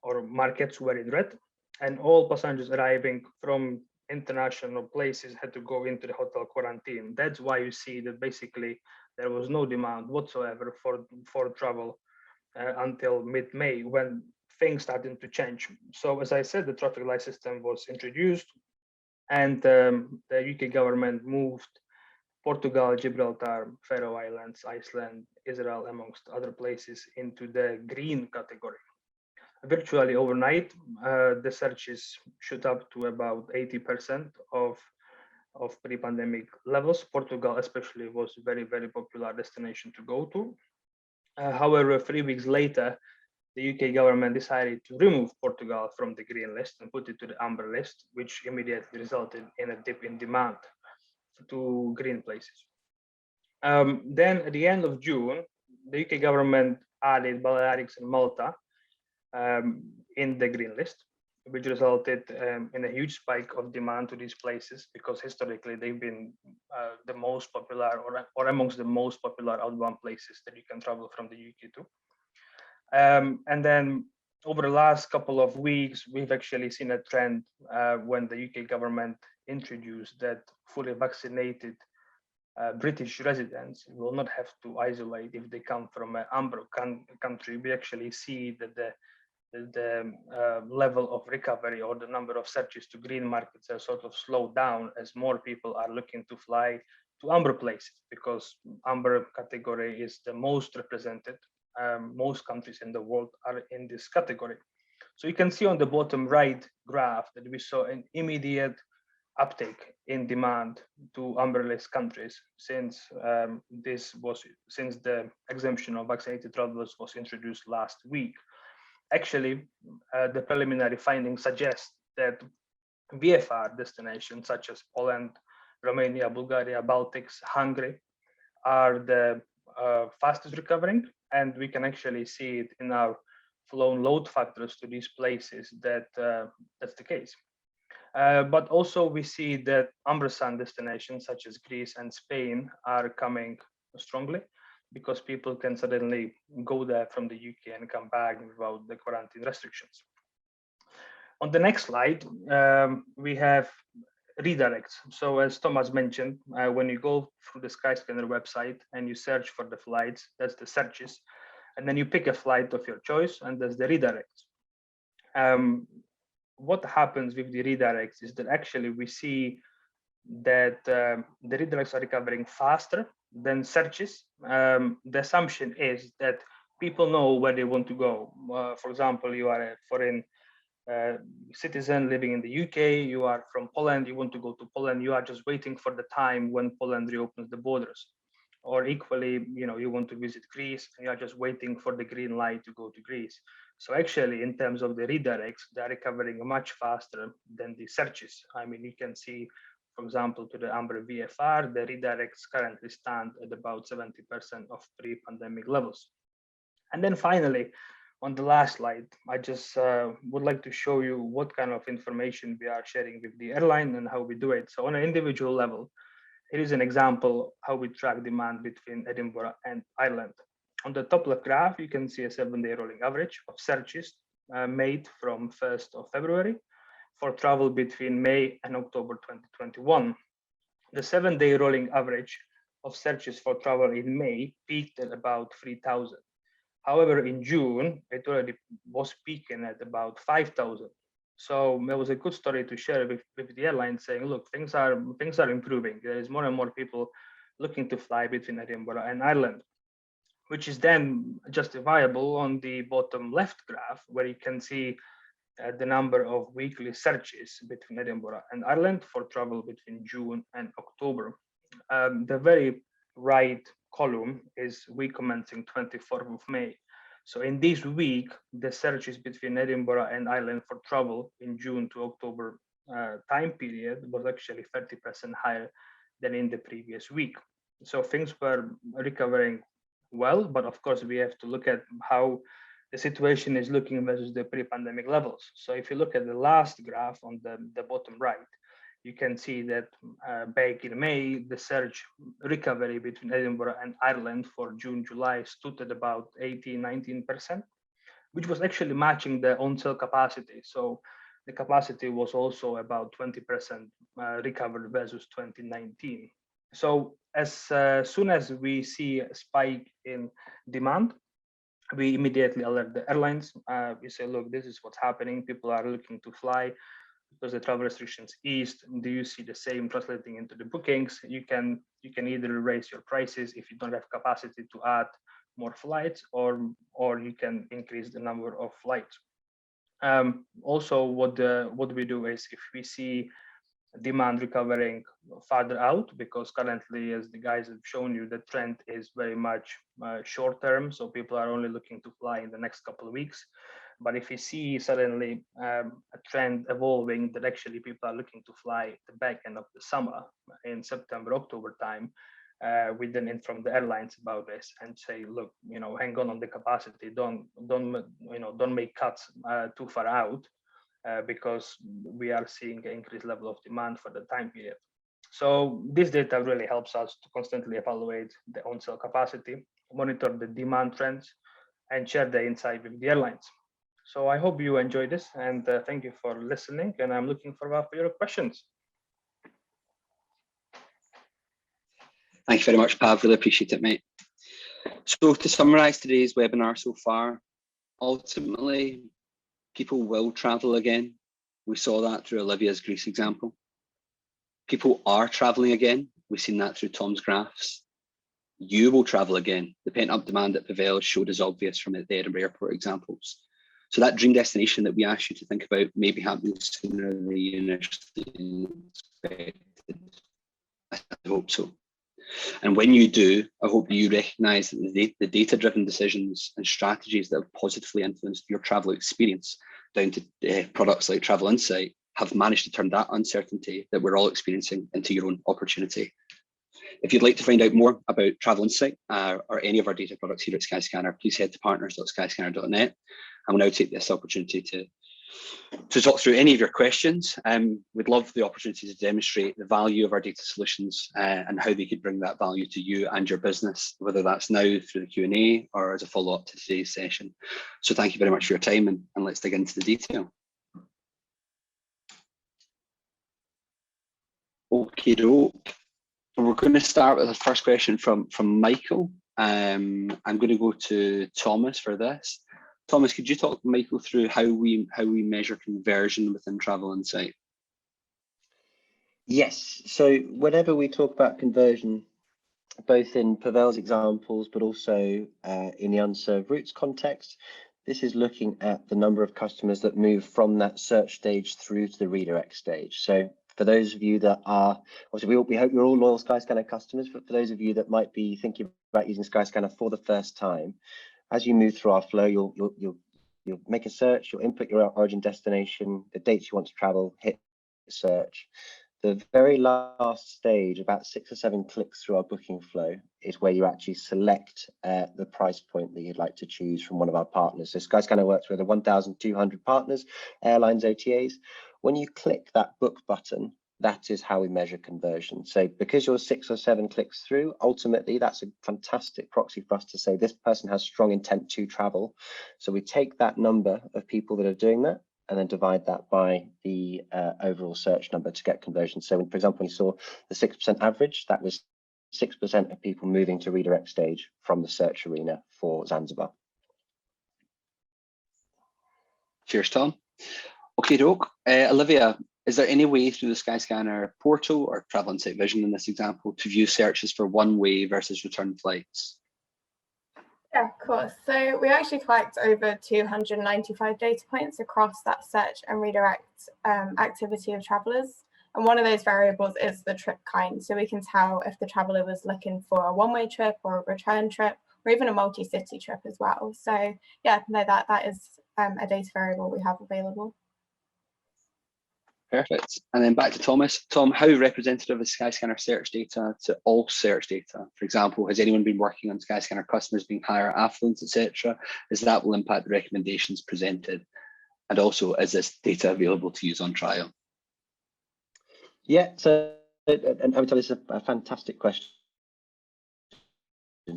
or markets were in red, and all passengers arriving from international places had to go into the hotel quarantine. That's why you see that basically there was no demand whatsoever for travel until mid-May, when things started to change. So as I said, the traffic light system was introduced, and the UK government moved Portugal, Gibraltar, Faroe Islands, Iceland, Israel, amongst other places, into the green category. Virtually overnight, the searches shoot up to about 80% of pre-pandemic levels. Portugal especially was very, very popular destination to go to. However, 3 weeks later, the UK government decided to remove Portugal from the green list and put it to the amber list, which immediately resulted in a dip in demand to green places. Then at the end of June, the UK government added Balearics and Malta in the green list, which resulted in a huge spike of demand to these places because historically they've been the most popular or amongst the most popular outbound places that you can travel from the UK to. And then over the last couple of weeks, we've actually seen a trend when the UK government introduced that fully vaccinated British residents will not have to isolate if they come from an amber country. We actually see that the level of recovery or the number of searches to green markets are sort of slowed down as more people are looking to fly to amber places because amber category is the most represented. Most countries in the world are in this category. So you can see on the bottom right graph that we saw an immediate uptake in demand to amber list countries since the exemption of vaccinated travelers was introduced last week. Actually, the preliminary findings suggest that VFR destinations such as Poland, Romania, Bulgaria, Baltics, Hungary are the fastest recovering, and we can actually see it in our flown load factors to these places that that's the case. But also we see that amber sun destinations such as Greece and Spain are coming strongly because people can suddenly go there from the UK and come back without the quarantine restrictions. On the next slide, we have redirects. So as Thomas mentioned, when you go through the Skyscanner website and you search for the flights, that's the searches, and then you pick a flight of your choice, and that's the redirects. What happens with the redirects is that actually we see that the redirects are recovering faster than searches. The assumption is that people know where they want to go. For example, you are a foreign citizen living in the UK, you are from Poland, you want to go to Poland, you are just waiting for the time when Poland reopens the borders. Or equally, you want to visit Greece and you are just waiting for the green light to go to Greece. So actually, in terms of the redirects, they're recovering much faster than the searches. I mean, you can see, for example, to the Amber VFR, the redirects currently stand at about 70% of pre-pandemic levels. And then finally, on the last slide, I just would like to show you what kind of information we are sharing with the airline and how we do it. So on an individual level, here is an example how we track demand between Edinburgh and Ireland. On the top left graph, you can see a 7-day rolling average of searches made from 1st of February for travel between May and October 2021. The 7-day rolling average of searches for travel in May peaked at about 3,000. However, in June, it already was peaking at about 5,000. So it was a good story to share with the airline, saying, look, things are improving. There is more and more people looking to fly between Edinburgh and Ireland, which is then justifiable on the bottom left graph, where you can see the number of weekly searches between Edinburgh and Ireland for travel between June and October. The very right column is week commencing 24th of May. So in this week, the searches between Edinburgh and Ireland for travel in June to October time period was actually 30% higher than in the previous week. So things were recovering well, but of course we have to look at how the situation is looking versus the pre-pandemic levels. So if you look at the last graph on the bottom right, you can see that back in May, the surge recovery between Edinburgh and Ireland for June, July stood at about 18-19%, which was actually matching the on-sale capacity. So the capacity was also about 20% recovered versus 2019. So as soon as we see a spike in demand, we immediately alert the airlines. We say, look, this is what's happening. People are looking to fly because the travel restrictions eased. Do you see the same translating into the bookings? You can either raise your prices if you don't have capacity to add more flights, or you can increase the number of flights. Also, what we do is if we see demand recovering farther out, because currently, as the guys have shown you, the trend is very much short term. So people are only looking to fly in the next couple of weeks. But if you see suddenly a trend evolving that actually people are looking to fly the back end of the summer in September, October time, we then inform the airlines about this and say, look, hang on the capacity, don't make cuts too far out, because we are seeing an increased level of demand for the time period. So this data really helps us to constantly evaluate the on-sale capacity, monitor the demand trends, and share the insight with the airlines. So I hope you enjoyed this, and thank you for listening, and I'm looking forward for your questions. Thank you very much, Pav. Really appreciate it, mate. So to summarise today's webinar so far, ultimately, people will travel again. We saw that through Olivia's Greece example. People are travelling again. We've seen that through Tom's graphs. You will travel again. The pent-up demand that prevails showed as obvious from the Edinburgh Airport examples. So that dream destination that we asked you to think about may be happening sooner than you initially expected. I hope so. And when you do, I hope that you recognise that the data-driven decisions and strategies that have positively influenced your travel experience down to products like Travel Insight have managed to turn that uncertainty that we're all experiencing into your own opportunity. If you'd like to find out more about Travel Insight or any of our data products here at Skyscanner, please head to partners.skyscanner.net. I will now take this opportunity to talk through any of your questions. We'd love the opportunity to demonstrate the value of our data solutions and how they could bring that value to you and your business, whether that's now through the Q&A or as a follow-up to today's session. So thank you very much for your time, and let's dig into the detail. Okay, we're going to start with the first question from Michael. I'm going to go to Thomas for this. Thomas, could you talk Michael through how we measure conversion within Travel Insight? Yes, so whenever we talk about conversion, both in Pavel's examples, but also in the unserved routes context, this is looking at the number of customers that move from that search stage through to the redirect stage. So for those of you that are, obviously we hope you're all loyal Skyscanner customers, but for those of you that might be thinking about using Skyscanner for the first time, as you move through our flow, you'll make a search, you'll input your origin destination, the dates you want to travel, hit search. The very last stage, about 6 or 7 clicks through our booking flow, is where you actually select the price point that you'd like to choose from one of our partners. So Skyscanner works with 1,200 partners, airlines, OTAs. When you click that book button, that is how we measure conversion. So because you're 6 or 7 clicks through, ultimately, that's a fantastic proxy for us to say this person has strong intent to travel. So we take that number of people that are doing that and then divide that by the overall search number to get conversion. So for example, when you saw the 6% average, that was 6% of people moving to redirect stage from the search arena for Zanzibar. Cheers, Tom. Okay, doke. Olivia, is there any way through the Skyscanner portal or Travel Insight Vision in this example to view searches for one-way versus return flights? Yeah, of course. So we actually collect over 295 data points across that search and redirect activity of travellers. And one of those variables is the trip kind. So we can tell if the traveller was looking for a one-way trip or a return trip, or even a multi-city trip as well. So yeah, no, that is a data variable we have available. Perfect. And then back to Thomas. Tom, how representative is Skyscanner search data to all search data? For example, has anyone been working on Skyscanner customers being higher affluence, etc.? As that will impact the recommendations presented. And also, is this data available to use on trial? Yeah, so and I would tell you, it's a fantastic question.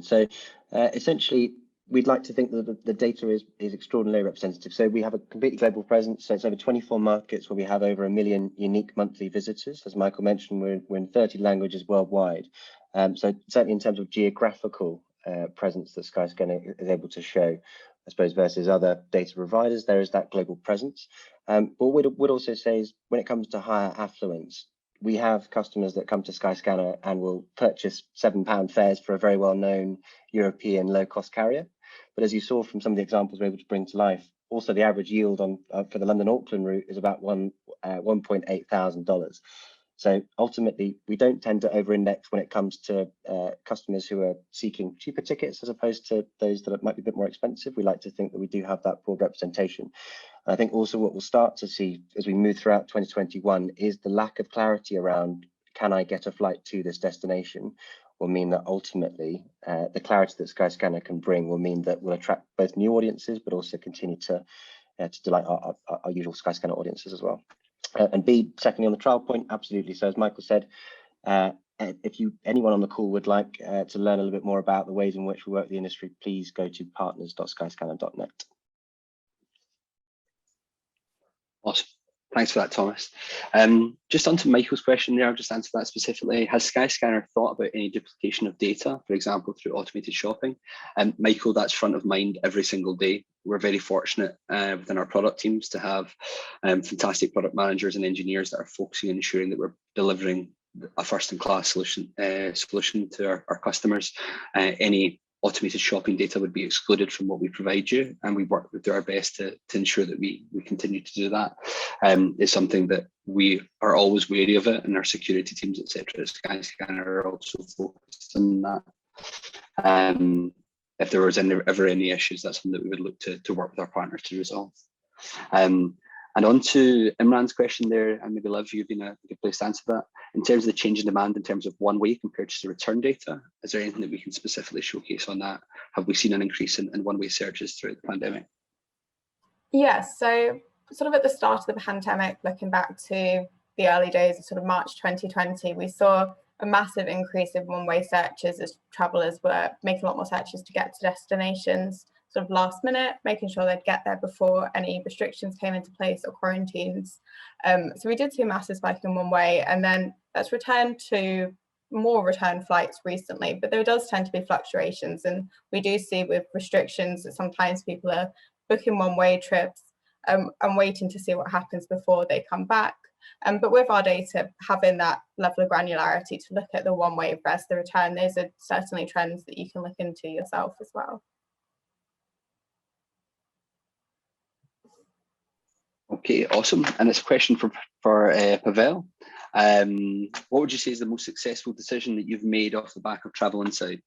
So essentially, we'd like to think that the data is extraordinarily representative. So we have a completely global presence. So it's over 24 markets where we have over 1 million unique monthly visitors. As Michael mentioned, we're in 30 languages worldwide. So certainly in terms of geographical presence that Skyscanner is able to show, I suppose, versus other data providers, there is that global presence. But what we would also say is when it comes to higher affluence, we have customers that come to Skyscanner and will purchase £7 fares for a very well-known European low-cost carrier. But as you saw from some of the examples we're able to bring to life, also the average yield on for the London-Auckland route is about $1.8 thousand. So ultimately, we don't tend to over-index when it comes to customers who are seeking cheaper tickets as opposed to those that might be a bit more expensive. We like to think that we do have that broad representation. And I think also what we'll start to see as we move throughout 2021 is the lack of clarity around, can I get a flight to this destination, will mean that ultimately the clarity that Skyscanner can bring will mean that we'll attract both new audiences, but also continue to delight our usual Skyscanner audiences as well. And B, secondly, on the trial point, absolutely. So as Michael said, if anyone on the call would like to learn a little bit more about the ways in which we work with the industry, please go to partners.skyscanner.net. Awesome. Thanks for that, Thomas. Just on to Michael's question there, I'll just answer that specifically. Has Skyscanner thought about any duplication of data, for example, through automated shopping? Michael, that's front of mind every single day. We're very fortunate within our product teams to have fantastic product managers and engineers that are focusing on ensuring that we're delivering a first-in-class solution to our customers. Any automated shopping data would be excluded from what we provide you, and we do our best to ensure that we continue to do that. It's something that we are always wary of it, and our security teams, etc., at Skyscanner are also focused on that. If there was ever any issues, that's something that we would look to work with our partners to resolve. And on to Imran's question there, and maybe Liv, you've been a good place to answer that. In terms of the change in demand in terms of one-way compared to return data, is there anything that we can specifically showcase on that? Have we seen an increase in one-way searches throughout the pandemic? Yes, so sort of at the start of the pandemic, looking back to the early days of sort of March 2020, we saw a massive increase in one-way searches as travellers were making a lot more searches to get to destinations sort of last minute, making sure they'd get there before any restrictions came into place or quarantines. So we did see a massive spike in one way, and then that's returned to more return flights recently, but there does tend to be fluctuations, and we do see with restrictions that sometimes people are booking one-way trips and waiting to see what happens before they come back. But with our data, having that level of granularity to look at the one-way versus the return, those are certainly trends that you can look into yourself as well. Okay, awesome. And it's a question for Pavel. What would you say is the most successful decision that you've made off the back of Travel Insight?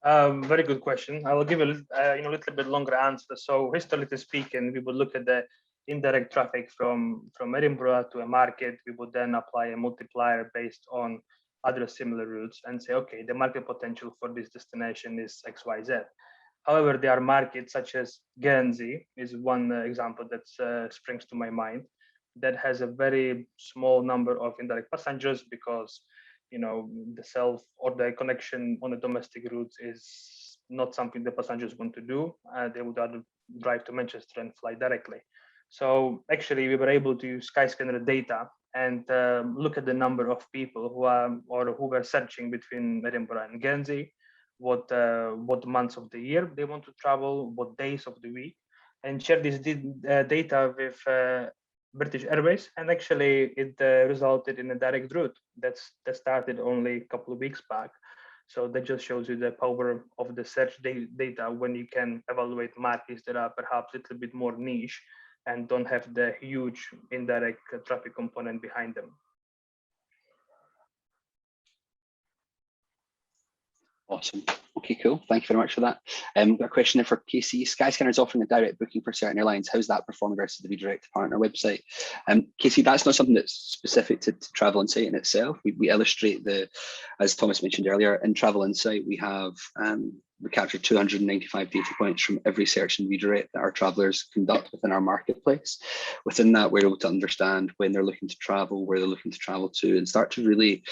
Very good question. I will give a little bit longer answer. So historically speaking, we would look at the indirect traffic from Edinburgh to a market. We would then apply a multiplier based on other similar routes and say, okay, the market potential for this destination is XYZ. However, there are markets such as Guernsey is one example that springs to my mind, that has a very small number of indirect passengers because the self or the connection on the domestic routes is not something the passengers want to do. They would rather drive to Manchester and fly directly. So actually, we were able to use Skyscanner data and look at the number of people who were searching between Edinburgh and Guernsey, what months of the year they want to travel, what days of the week, and share this data with British Airways, and actually it resulted in a direct route that started only a couple of weeks back. So that just shows you the power of the search data when you can evaluate markets that are perhaps a little bit more niche and don't have the huge indirect traffic component behind them. Awesome. Okay, cool. Thank you very much for that. Got a question there for Casey. Skyscanner is offering a direct booking for certain airlines. How's that performing versus the redirect partner website? Casey, that's not something that's specific to Travel Insight in itself. We illustrate as Thomas mentioned earlier, in Travel Insight, we capture 295 data points from every search and redirect that our travellers conduct within our marketplace. Within that, we're able to understand when they're looking to travel, where they're looking to travel to, and start to really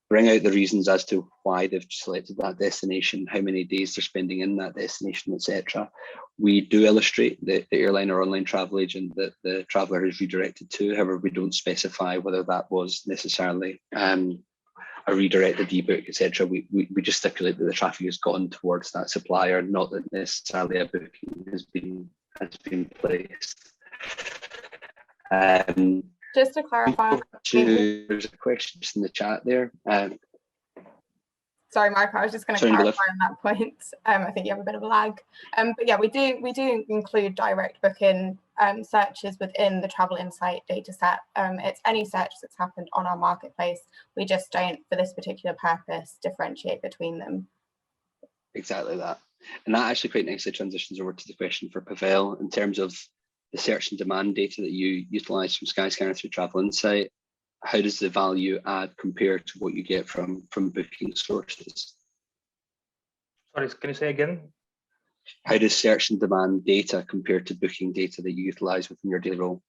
bring out the reasons as to why they've selected that destination, how many days they're spending in that destination, etc. We do illustrate the airline or online travel agent that the traveller is redirected to. However, we don't specify whether that was necessarily a redirected ebook, etc. We just stipulate that the traffic has gone towards that supplier, not that necessarily a booking has been placed. Just to clarify, there's a question just in the chat there. Sorry, Michael, I was just going to clarify on that point. I think you have a bit of a lag. But yeah, we do include direct booking searches within the Travel Insight dataset. It's any search that's happened on our marketplace. We just don't, for this particular purpose, differentiate between them. Exactly that. And that actually quite nicely transitions over to the question for Pavel in terms of the search and demand data that you utilize from Skyscanner through Travel Insight. How does the value add compare to what you get from booking sources? Sorry, can you say again? How does search and demand data compare to booking data that you utilize within your daily role?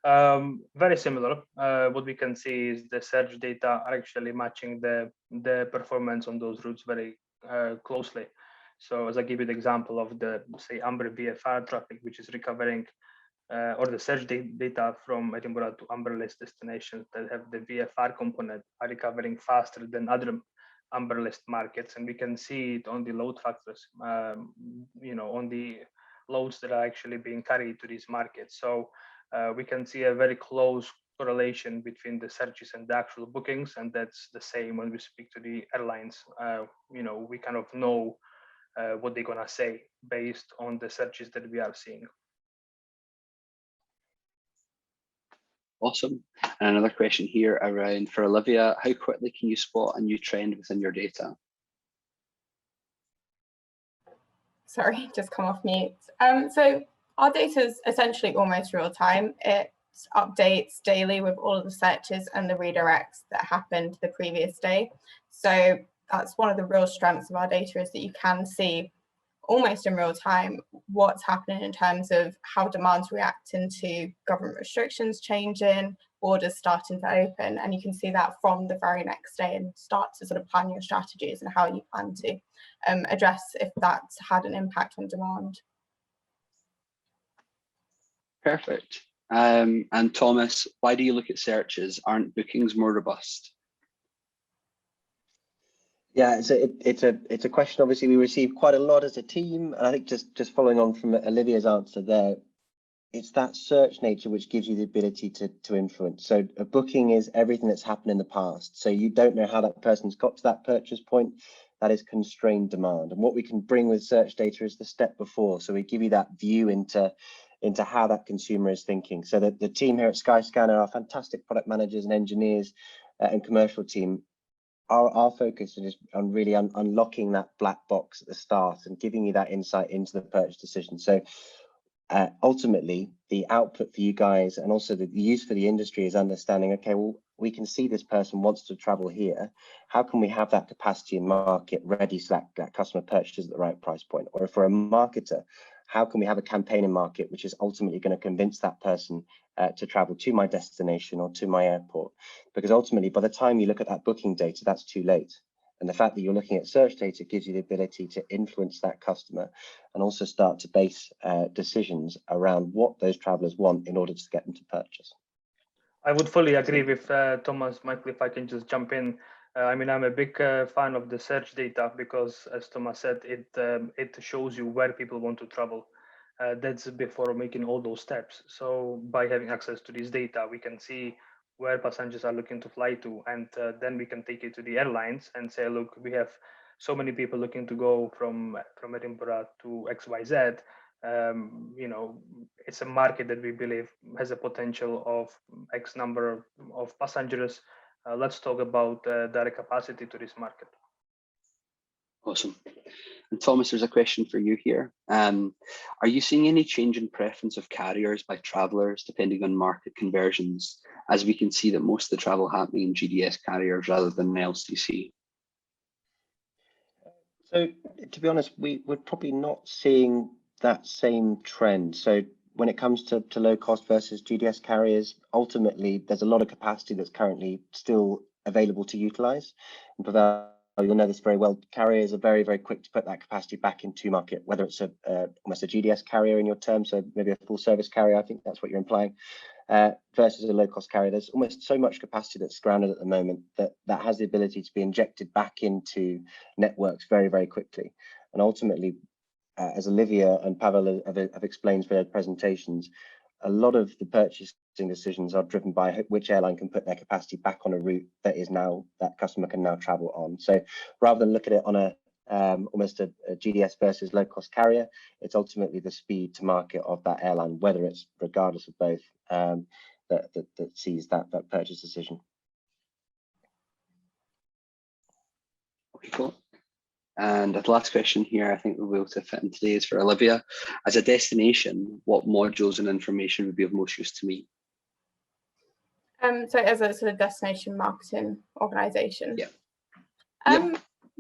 Very similar. What we can see is the search data are actually matching the performance on those routes very closely. So as I give you the example of the, say, Amber VFR traffic, which is recovering, or the search data from Edinburgh to Amber list destinations that have the VFR component are recovering faster than other Amber list markets, and we can see it on the load factors, on the loads that are actually being carried to these markets. So we can see a very close correlation between the searches and the actual bookings, and that's the same when we speak to the airlines. We kind of know what they're gonna say based on the searches that we are seeing. Awesome. And another question here around for Olivia, how quickly can you spot a new trend within your data? Sorry, just come off mute. So our data is essentially almost real time. It updates daily with all of the searches and the redirects that happened the previous day. So that's one of the real strengths of our data, is that you can see almost in real time what's happening in terms of how demand's reacting to government restrictions changing, borders starting to open, and you can see that from the very next day and start to sort of plan your strategies and how you plan to address if that's had an impact on demand. Perfect. And Thomas, why do you look at searches? Aren't bookings more robust? Yeah, it's a question obviously we receive quite a lot as a team, and I think just following on from Olivia's answer there, it's that search nature which gives you the ability to influence. So a booking is everything that's happened in the past. So you don't know how that person's got to that purchase point. That is constrained demand. And what we can bring with search data is the step before. So we give you that view into how that consumer is thinking. So that the team here at Skyscanner, our fantastic product managers and engineers and commercial team, our focus is on really unlocking that black box at the start and giving you that insight into the purchase decision. So ultimately, the output for you guys and also the use for the industry is understanding, okay, well, we can see this person wants to travel here. How can we have that capacity in market ready so that customer purchases at the right price point? Or if we're a marketer, how can we have a campaign in market which is ultimately going to convince that person to travel to my destination or to my airport? Because ultimately, by the time you look at that booking data, that's too late. And the fact that you're looking at search data gives you the ability to influence that customer and also start to base decisions around what those travelers want in order to get them to purchase. I would fully agree with Thomas. Michael, if I can just jump in. I'm a big fan of the search data because, as Thomas said, it shows you where people want to travel. That's before making all those steps. So by having access to this data, we can see where passengers are looking to fly to, and then we can take it to the airlines and say, look, we have so many people looking to go from Edinburgh to XYZ. It's a market that we believe has a potential of X number of passengers. Let's talk about direct capacity to this market. Awesome. And Thomas, there's a question for you here. Are you seeing any change in preference of carriers by travellers depending on market conversions, as we can see that most of the travel happening in GDS carriers rather than LCC? So to be honest, we're probably not seeing that same trend. So when it comes to low cost versus GDS carriers, ultimately there's a lot of capacity that's currently still available to utilize. And Pavel, you'll know this very well, carriers are very, very quick to put that capacity back into market, whether it's almost a GDS carrier in your term, so maybe a full service carrier, I think that's what you're implying, versus a low cost carrier. There's almost so much capacity that's grounded at the moment that has the ability to be injected back into networks very, very quickly. And ultimately, as Olivia and Pavel have explained for their presentations, a lot of the purchasing decisions are driven by which airline can put their capacity back on a route that is now that customer can now travel on. So rather than look at it on a almost a GDS versus low-cost carrier. It's ultimately the speed to market of that airline, whether it's regardless of both, that sees that purchase decision. Okay, cool. And the last question here, I think we'll be able to fit in today, is for Olivia. As a destination, what modules and information would be of most use to me? So as a sort of destination marketing organisation. Yeah.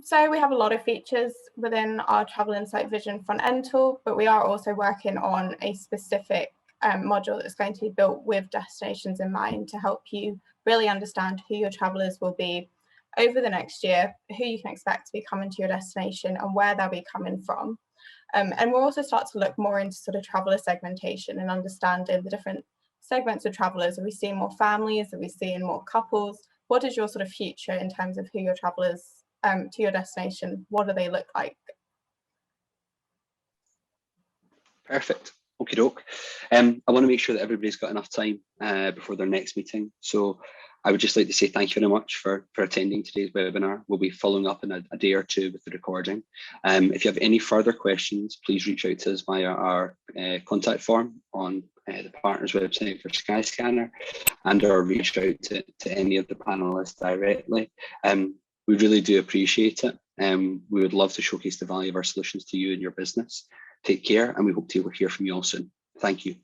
So we have a lot of features within our Travel Insight Vision front end tool, but we are also working on a specific module that's going to be built with destinations in mind to help you really understand who your travellers will be over the next year, who you can expect to be coming to your destination and where they'll be coming from. And we'll also start to look more into sort of traveller segmentation and understanding the different segments of travellers. Are we seeing more families? Are we seeing more couples? What is your sort of future in terms of who your travellers to your destination? What do they look like? Perfect. Okie doke. I want to make sure that everybody's got enough time before their next meeting. So I would just like to say thank you very much for attending today's webinar. We'll be following up in a day or two with the recording. If you have any further questions, please reach out to us via our contact form on the partners website for Skyscanner, or reach out to any of the panelists directly. We really do appreciate it. We would love to showcase the value of our solutions to you and your business. Take care, and we hope to hear from you all soon. Thank you.